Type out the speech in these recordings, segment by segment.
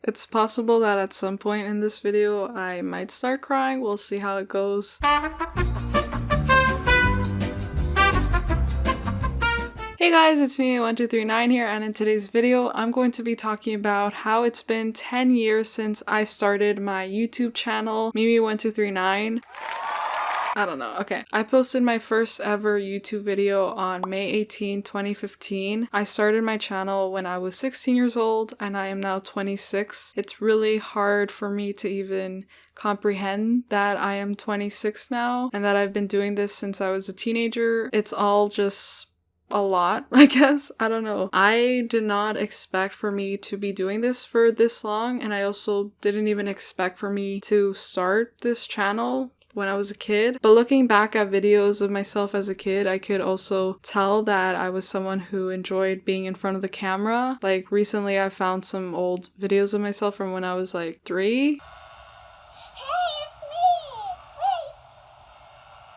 It's possible that at some point in this video I might start crying. We'll see how it goes. Hey guys, it's me, 1239 here, and in today's video, I'm going to be talking about how it's been 10 years since I started my YouTube channel, mimiwithani. I don't know. Okay. I posted my first ever YouTube video on May 18, 2015. I started my channel when I was 16 years old and I am now 26. It's really hard for me to even comprehend that I am 26 now and that I've been doing this since I was a teenager. It's all just a lot, I guess. I don't know. I did not expect for me to be doing this for this long, and I also didn't even expect for me to start this channel when I was a kid. But looking back at videos of myself as a kid, I could also tell that I was someone who enjoyed being in front of the camera. Like recently I found some old videos of myself from when I was like 3.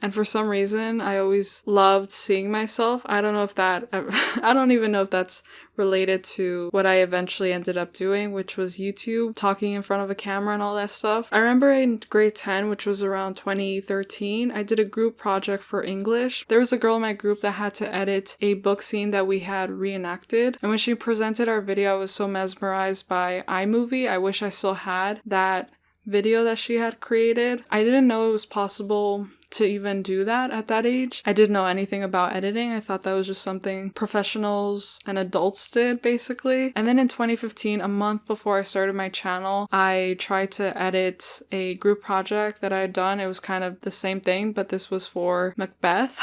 And for some reason, I always loved seeing myself. I don't know if that, I don't even know if that's related to what I eventually ended up doing, which was YouTube, talking in front of a camera and all that stuff. I remember in grade 10, which was around 2013, I did a group project for English. There was a girl in my group that had to edit a book scene that we had reenacted. And when she presented our video, I was so mesmerized by iMovie. I wish I still had that video that she had created. I didn't know it was possible to even do that at that age. I didn't know anything about editing. I thought that was just something professionals and adults did, basically. And then in 2015, a month before I started my channel, I tried to edit a group project that I had done. It was kind of the same thing, but this was for Macbeth.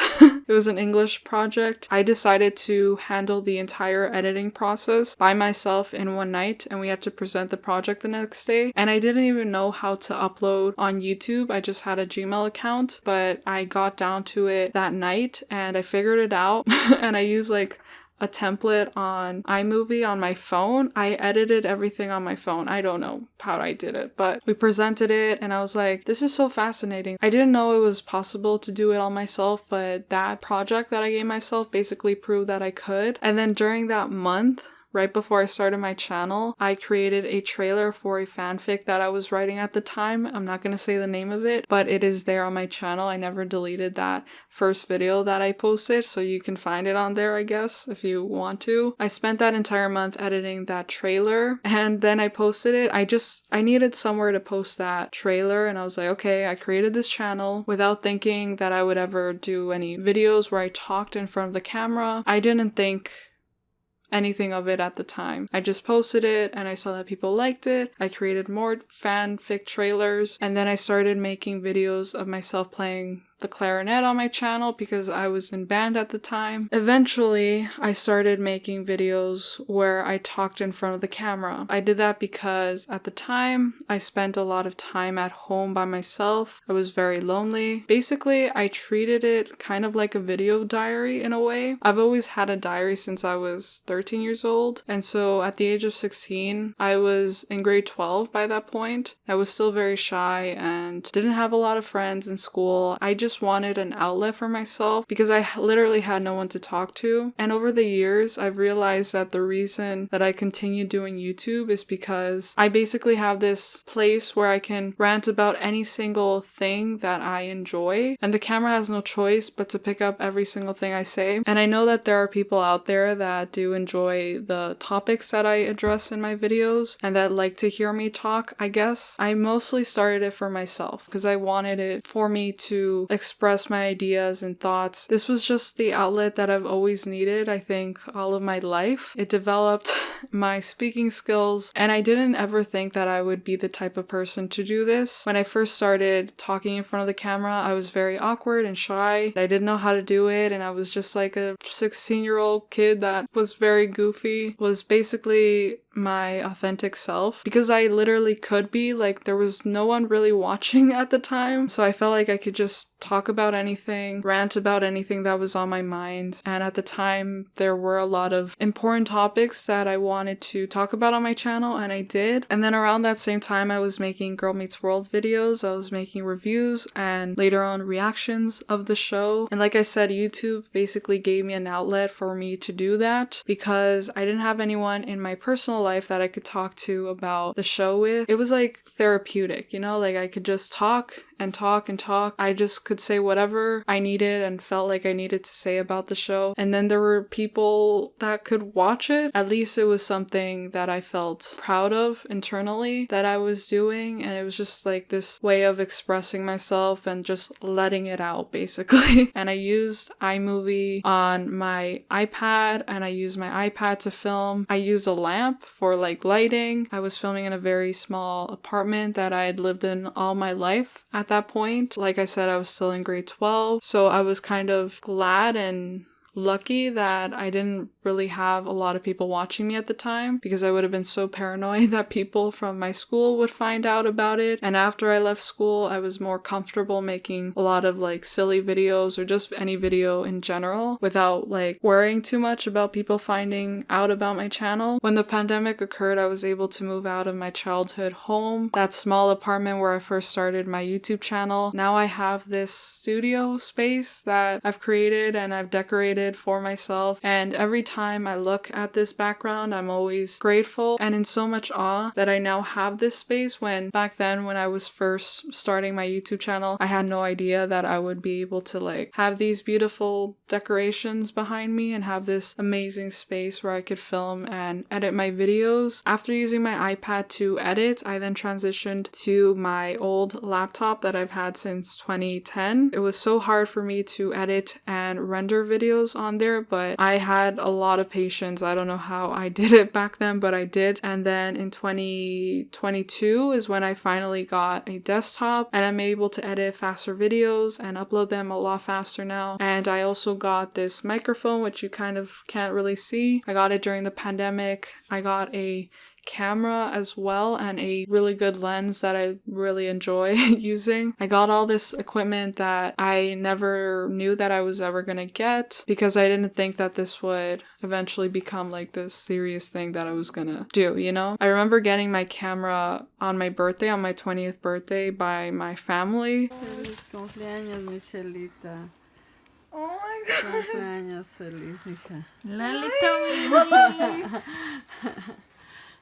It was an English project. I decided to handle the entire editing process by myself in one night, and we had to present the project the next day. And I didn't even know how to upload on YouTube. I just had a Gmail account, but I got down to it that night and I figured it out. And I used like a template on iMovie on my phone. I edited everything on my phone. I don't know how I did it, but we presented it and I was like, this is so fascinating. I didn't know it was possible to do it all myself, but that project that I gave myself basically proved that I could. And then during that month, right before I started my channel, I created a trailer for a fanfic that I was writing at the time. I'm not going to say the name of it, but it is there on my channel. I never deleted that first video that I posted, so you can find it on there, I guess, if you want to. I spent that entire month editing that trailer, and then I posted it. I needed somewhere to post that trailer, and I was like, okay, I created this channel without thinking that I would ever do any videos where I talked in front of the camera. I didn't think anything of it at the time. I just posted it and I saw that people liked it. I created more fanfic trailers, and then I started making videos of myself playing the clarinet on my channel because I was in band at the time. Eventually, I started making videos where I talked in front of the camera. I did that because at the time, I spent a lot of time at home by myself. I was very lonely. Basically, I treated it kind of like a video diary in a way. I've always had a diary since I was 13 years old, and so at the age of 16, I was in grade 12 by that point. I was still very shy and didn't have a lot of friends in school. I just wanted an outlet for myself because I literally had no one to talk to. And over the years, I've realized that the reason that I continue doing YouTube is because I basically have this place where I can rant about any single thing that I enjoy, and the camera has no choice but to pick up every single thing I say. And I know that there are people out there that do enjoy the topics that I address in my videos and that like to hear me talk, I guess. I mostly started it for myself because I wanted it for me to express my ideas and thoughts. This was just the outlet that I've always needed, I think, all of my life. It developed my speaking skills, and I didn't ever think that I would be the type of person to do this. When I first started talking in front of the camera, I was very awkward and shy. I didn't know how to do it, and I was just like a 16-year-old kid that was very goofy, was basically my authentic self because I literally could be. Like, there was no one really watching at the time, so I felt like I could just talk about anything, rant about anything that was on my mind. And at the time, there were a lot of important topics that I wanted to talk about on my channel, and I did. And then around that same time, I was making Girl Meets World videos. I was making reviews and later on reactions of the show. And like I said, YouTube basically gave me an outlet for me to do that because I didn't have anyone in my personal life that I could talk to about the show with. It was like therapeutic, you know, like I could just talk and talk and talk. I just could say whatever I needed and felt like I needed to say about the show. And then there were people that could watch it. At least it was something that I felt proud of internally that I was doing. And it was just like this way of expressing myself and just letting it out, basically. And I used iMovie on my iPad, and I used my iPad to film. I used a lamp for like lighting. I was filming in a very small apartment that I had lived in all my life at that point. Like I said, I was still in grade 12, so I was kind of glad and lucky that I didn't really have a lot of people watching me at the time, because I would have been so paranoid that people from my school would find out about it. And after I left school, I was more comfortable making a lot of like silly videos or just any video in general without like worrying too much about people finding out about my channel. When the pandemic occurred, I was able to move out of my childhood home, that small apartment where I first started my YouTube channel. Now I have this studio space that I've created and I've decorated for myself, and every time I look at this background, I'm always grateful and in so much awe that I now have this space, when back then when I was first starting my YouTube channel, I had no idea that I would be able to like have these beautiful decorations behind me and have this amazing space where I could film and edit my videos. After using my iPad to edit, I then transitioned to my old laptop that I've had since 2010. It was so hard for me to edit and render videos on there, but I had a lot of patience. I don't know how I did it back then, but I did. And then in 2022 is when I finally got a desktop, and I'm able to edit faster videos and upload them a lot faster now. And I also got this microphone, which you kind of can't really see. I got it during the pandemic. I got a camera as well, and a really good lens that I really enjoy using. I got all this equipment that I never knew that I was ever gonna get, because I didn't think that this would eventually become like this serious thing that I was gonna do, you know? I remember getting my camera on my birthday, on my 20th birthday, by my family. Feliz cumpleaños, Michelita. Oh my god. Cumpleaños feliz, hija. Lalita,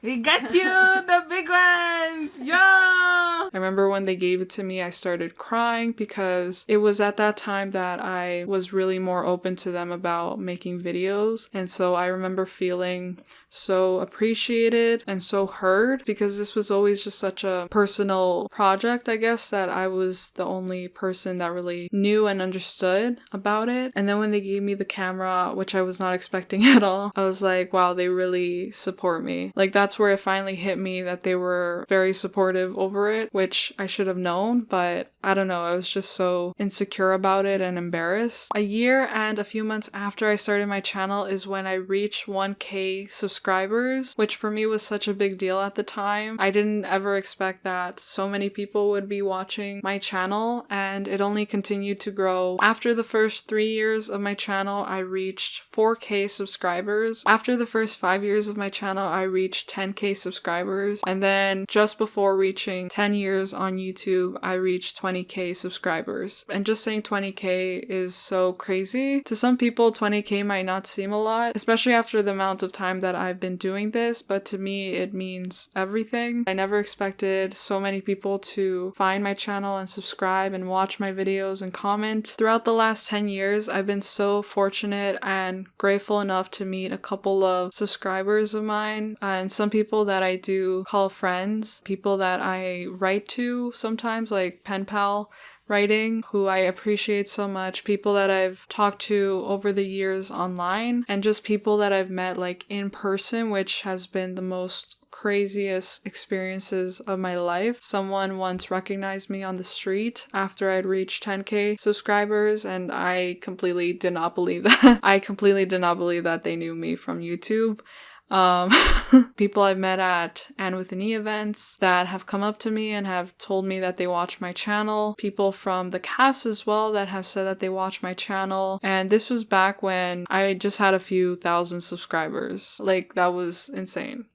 we got you the big ones! Yo! I remember when they gave it to me, I started crying, because it was at that time that I was really more open to them about making videos. And so I remember feeling so appreciated and so heard, because this was always just such a personal project, I guess, that I was the only person that really knew and understood about it. And then when they gave me the camera, which I was not expecting at all, I was like, wow, they really support me. Like, that's where it finally hit me that they were very supportive over it, which I should have known, but I don't know, I was just so insecure about it and embarrassed. A year and a few months after I started my channel is when I reached 1K subscribers, which for me was such a big deal at the time. I didn't ever expect that so many people would be watching my channel, and it only continued to grow. After the first 3 years of my channel, I reached 4K subscribers. After the first 5 years of my channel, I reached 10K subscribers. And then just before reaching 10 years on YouTube, I reached 20K subscribers. And just saying 20K is so crazy. To some people, 20K might not seem a lot, especially after the amount of time that I've been doing this, but to me, it means everything. I never expected so many people to find my channel and subscribe and watch my videos and comment. Throughout the last 10 years, I've been so fortunate and grateful enough to meet a couple of subscribers of mine, and some people that I do call friends, people that I write to sometimes, like pen pal writing, who I appreciate so much, people that I've talked to over the years online, and just people that I've met like in person, which has been the most craziest experiences of my life. Someone once recognized me on the street after I'd reached 10K subscribers, and I completely did not believe that. I completely did not believe that they knew me from YouTube. People I've met at annewithani events that have come up to me and have told me that they watch my channel. People from the cast as well that have said that they watch my channel. And this was back when I just had a few thousand subscribers. Like, that was insane.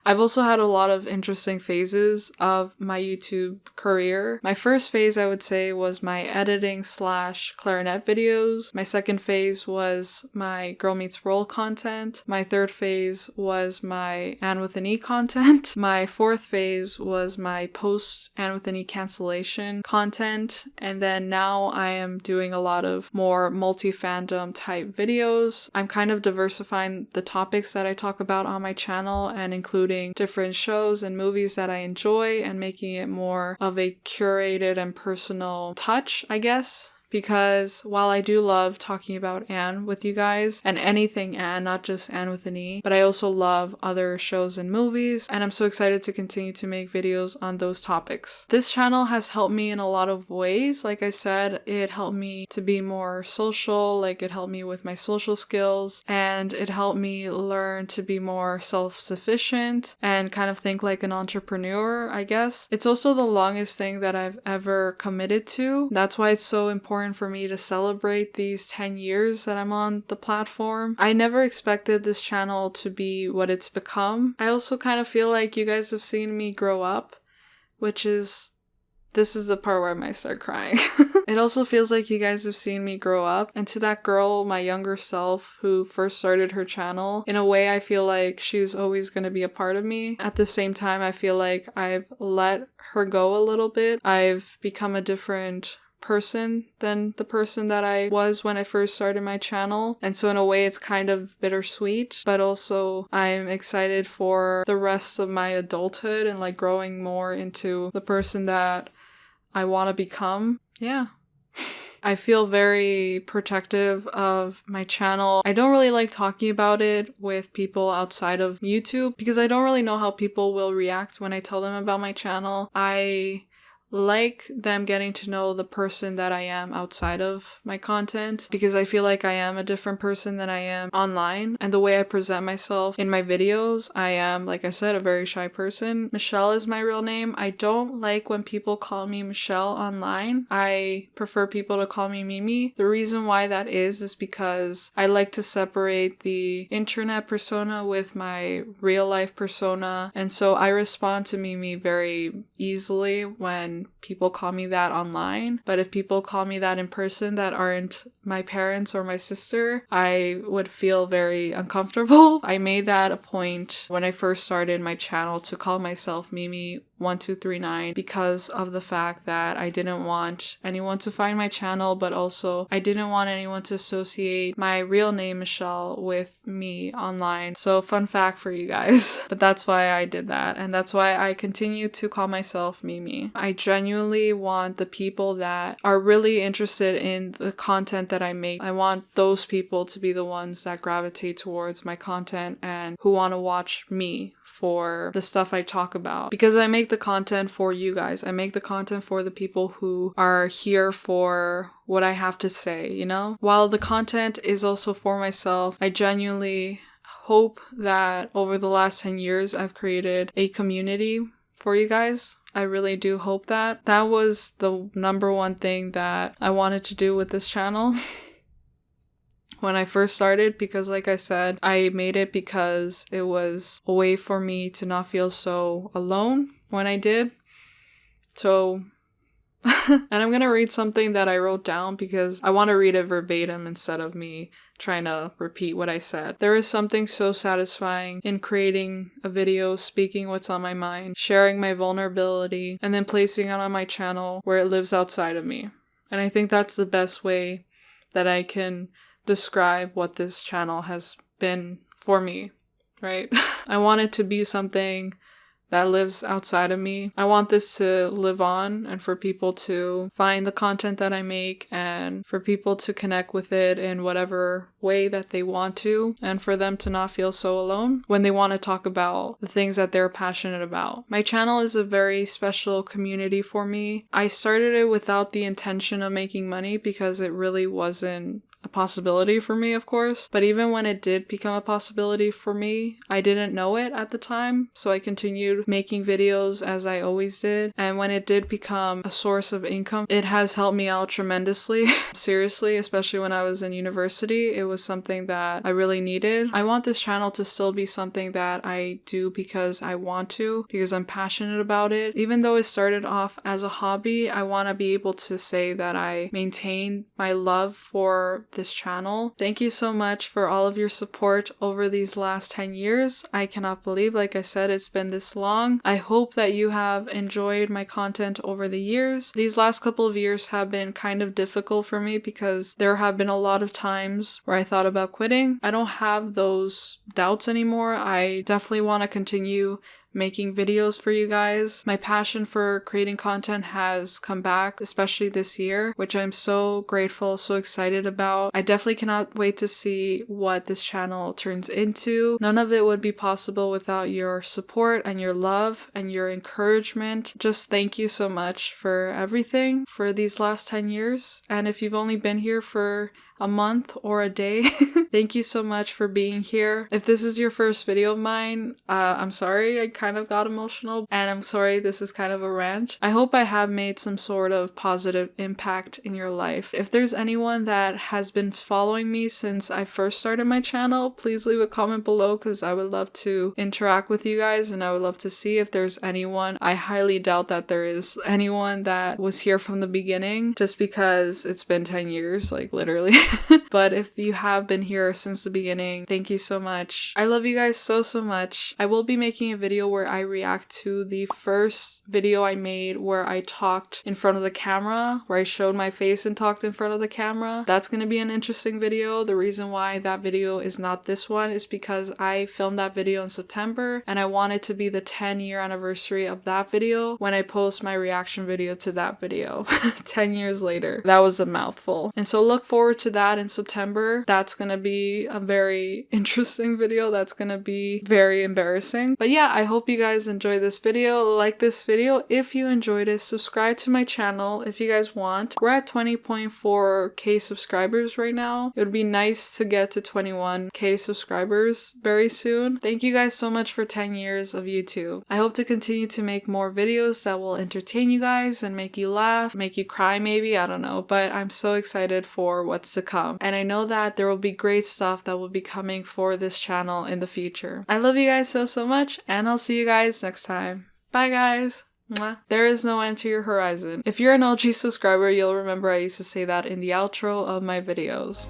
I've also had a lot of interesting phases of my YouTube career. My first phase, I would say, was my editing / clarinet videos. My second phase was my Girl Meets World content. My third phase was my annewithani content. My fourth phase was my post annewithani cancellation content. And then now I am doing a lot of more multi-fandom type videos. I'm kind of diversifying the topics that I talk about on my channel and including different shows and movies that I enjoy and making it more of a curated and personal touch, I guess. Because while I do love talking about Anne with you guys, and anything Anne, not just Annewithani, but I also love other shows and movies, and I'm so excited to continue to make videos on those topics. This channel has helped me in a lot of ways. Like I said, it helped me to be more social, like it helped me with my social skills, and it helped me learn to be more self-sufficient and kind of think like an entrepreneur, I guess. It's also the longest thing that I've ever committed to. That's why it's so important for me to celebrate these 10 years that I'm on the platform. I never expected this channel to be what it's become. I also kind of feel like you guys have seen me grow up, this is the part where I might start crying. It also feels like you guys have seen me grow up, and to that girl, my younger self, who first started her channel, in a way I feel like she's always going to be a part of me. At the same time, I feel like I've let her go a little bit. I've become a different person than the person that I was when I first started my channel, and so in a way it's kind of bittersweet, but also I'm excited for the rest of my adulthood and like growing more into the person that I want to become. Yeah. I feel very protective of my channel. I don't really like talking about it with people outside of YouTube because I don't really know how people will react when I tell them about my channel. I like them getting to know the person that I am outside of my content because I feel like I am a different person than I am online, and the way I present myself in my videos, I am, like I said, a very shy person. Michelle is my real name. I don't like when people call me Michelle online. I prefer people to call me Mimi. The reason why that is because I like to separate the internet persona with my real life persona, and so I respond to Mimi very easily when people call me that online. But if people call me that in person that aren't my parents or my sister, I would feel very uncomfortable. I made that a point when I first started my channel to call myself Mimi1239 because of the fact that I didn't want anyone to find my channel, but also I didn't want anyone to associate my real name Michelle with me online. So fun fact for you guys. But that's why I did that, and that's why I continue to call myself Mimi. I genuinely want the people that are really interested in the content that I make, I want those people to be the ones that gravitate towards my content and who want to watch me for the stuff I talk about, because I make the content for you guys. I make the content for the people who are here for what I have to say, you know? While the content is also for myself, I genuinely hope that over the last 10 years I've created a community for you guys. I really do hope that. That was the number one thing that I wanted to do with this channel. When I first started, because like I said, I made it because it was a way for me to not feel so alone when I did. So, and I'm gonna read something that I wrote down because I want to read it verbatim instead of me trying to repeat what I said. There is something so satisfying in creating a video, speaking what's on my mind, sharing my vulnerability, and then placing it on my channel where it lives outside of me. And I think that's the best way that I can describe what this channel has been for me, right? I want it to be something that lives outside of me. I want this to live on and for people to find the content that I make and for people to connect with it in whatever way that they want to, and for them to not feel so alone when they want to talk about the things that they're passionate about. My channel is a very special community for me. I started it without the intention of making money because it really wasn't a possibility for me, of course. But even when it did become a possibility for me, I didn't know it at the time. So I continued making videos as I always did. And when it did become a source of income, it has helped me out tremendously. Seriously, especially when I was in university, it was something that I really needed. I want this channel to still be something that I do because I want to, because I'm passionate about it. Even though it started off as a hobby, I want to be able to say that I maintained my love for this channel. Thank you so much for all of your support over these last 10 years. I cannot believe, like I said, it's been this long. I hope that you have enjoyed my content over the years. These last couple of years have been kind of difficult for me because there have been a lot of times where I thought about quitting. I don't have those doubts anymore. I definitely want to continue making videos for you guys. My passion for creating content has come back, especially this year, which I'm so grateful, so excited about. I definitely cannot wait to see what this channel turns into. None of it would be possible without your support and your love and your encouragement. Just thank you so much for everything for these last 10 years. And if you've only been here for a month or a day, thank you so much for being here. If this is your first video of mine, I'm sorry I kind of got emotional, and I'm sorry this is kind of a rant. I hope I have made some sort of positive impact in your life. If there's anyone that has been following me since I first started my channel, please leave a comment below because I would love to interact with you guys, and I would love to see if there's anyone. I highly doubt that there is anyone that was here from the beginning, just because it's been 10 years, like literally. But if you have been here since the beginning, thank you so much. I love you guys so much. I will be making a video where I react to the first video I made where I talked in front of the camera, where I showed my face and talked in front of the camera. That's gonna be an interesting video. The reason why that video is not this one is because I filmed that video in September and I want it to be the 10-year anniversary of that video when I post my reaction video to that video 10 years later. That was a mouthful. And so look forward to that in September. That's gonna be a very interesting video. That's gonna be very embarrassing. But yeah, I hope you guys enjoy this video. Like this video if you enjoyed it. Subscribe to my channel if you guys want. We're at 20.4k subscribers right now. It would be nice to get to 21k subscribers very soon. Thank you guys so much for 10 years of YouTube. I hope to continue to make more videos that will entertain you guys and make you laugh, make you cry maybe, I don't know, but I'm so excited for what's to come. And I know that there will be great stuff that will be coming for this channel in the future. I love you guys so much, and I'll see you guys next time. Bye guys! Mwah. There is no end to your horizon. If you're an OG subscriber, you'll remember I used to say that in the outro of my videos.